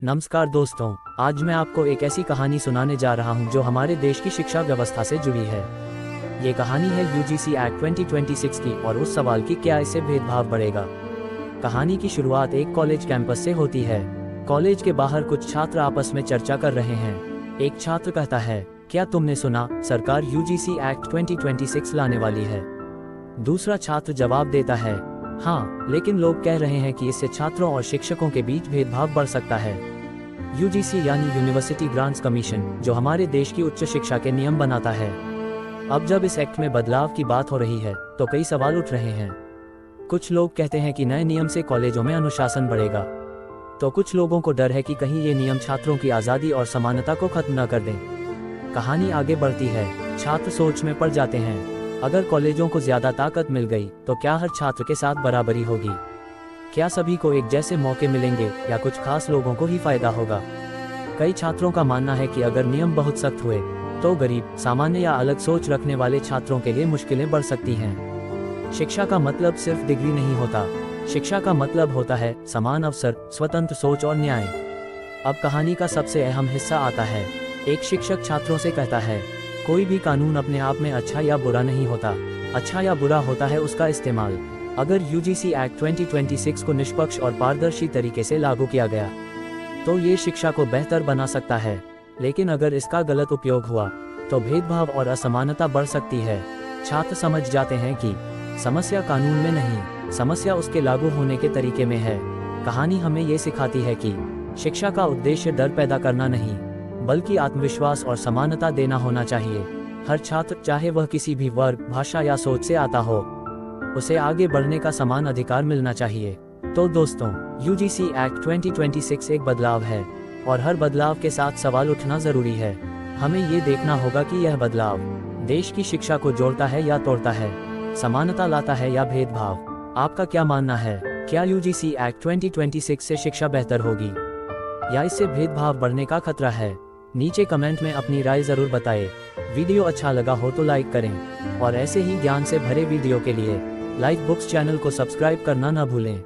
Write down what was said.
नमस्कार दोस्तों, आज मैं आपको एक ऐसी कहानी सुनाने जा रहा हूं जो हमारे देश की शिक्षा व्यवस्था से जुड़ी है। ये कहानी है यूजीसी एक्ट 2026 की और उस सवाल की, क्या इससे भेदभाव बढ़ेगा। कहानी की शुरुआत एक कॉलेज कैंपस से होती है। कॉलेज के बाहर कुछ छात्र आपस में चर्चा कर रहे हैं। एक छात्र कहता है, क्या तुमने सुना, सरकार यूजीसी एक्ट 2026 लाने वाली है। दूसरा छात्र जवाब देता है, हाँ, लेकिन लोग कह रहे हैं कि इससे छात्रों और शिक्षकों के बीच भेदभाव बढ़ सकता है। यूजीसी यानी यूनिवर्सिटी ग्रांट्स कमीशन, जो हमारे देश की उच्च शिक्षा के नियम बनाता है। अब जब इस एक्ट में बदलाव की बात हो रही है तो कई सवाल उठ रहे हैं। कुछ लोग कहते हैं कि नए नियम से कॉलेजों में अनुशासन बढ़ेगा, तो कुछ लोगों को डर है कि कहीं ये नियम छात्रों की आज़ादी और समानता को खत्म न कर दें। कहानी आगे बढ़ती है। छात्र सोच में पड़ जाते हैं, अगर कॉलेजों को ज्यादा ताकत मिल गई तो क्या हर छात्र के साथ बराबरी होगी? क्या सभी को एक जैसे मौके मिलेंगे या कुछ खास लोगों को ही फायदा होगा? कई छात्रों का मानना है कि अगर नियम बहुत सख्त हुए तो गरीब, सामान्य या अलग सोच रखने वाले छात्रों के लिए मुश्किलें बढ़ सकती हैं। शिक्षा का मतलब सिर्फ डिग्री नहीं होता, शिक्षा का मतलब होता है समान अवसर, स्वतंत्र सोच और न्याय। अब कहानी का सबसे अहम हिस्सा आता है। एक शिक्षक छात्रों से कहता है, कोई भी कानून अपने आप में अच्छा या बुरा नहीं होता, अच्छा या बुरा होता है उसका इस्तेमाल। अगर यूजीसी एक्ट 2026 को निष्पक्ष और पारदर्शी तरीके से लागू किया गया तो ये शिक्षा को बेहतर बना सकता है, लेकिन अगर इसका गलत उपयोग हुआ तो भेदभाव और असमानता बढ़ सकती है। छात्र समझ जाते हैं कि समस्या कानून में नहीं, समस्या उसके लागू होने के तरीके में है। कहानी हमें ये सिखाती है कि शिक्षा का उद्देश्य डर पैदा करना नहीं, बल्कि आत्मविश्वास और समानता देना होना चाहिए। हर छात्र, चाहे वह किसी भी वर्ग, भाषा या सोच से आता हो, उसे आगे बढ़ने का समान अधिकार मिलना चाहिए। तो दोस्तों, यूजीसी एक्ट 2026 एक बदलाव है और हर बदलाव के साथ सवाल उठना जरूरी है। हमें ये देखना होगा कि यह बदलाव देश की शिक्षा को जोड़ता है या तोड़ता है, समानता लाता है या भेदभाव। आपका क्या मानना है? क्या यूजीसी एक्ट 2026 से शिक्षा बेहतर होगी या इससे भेदभाव बढ़ने का खतरा है? नीचे कमेंट में अपनी राय जरूर बताएं। वीडियो अच्छा लगा हो तो लाइक करें और ऐसे ही ज्ञान से भरे वीडियो के लिए लाइफ बुक्स चैनल को सब्सक्राइब करना न भूलें।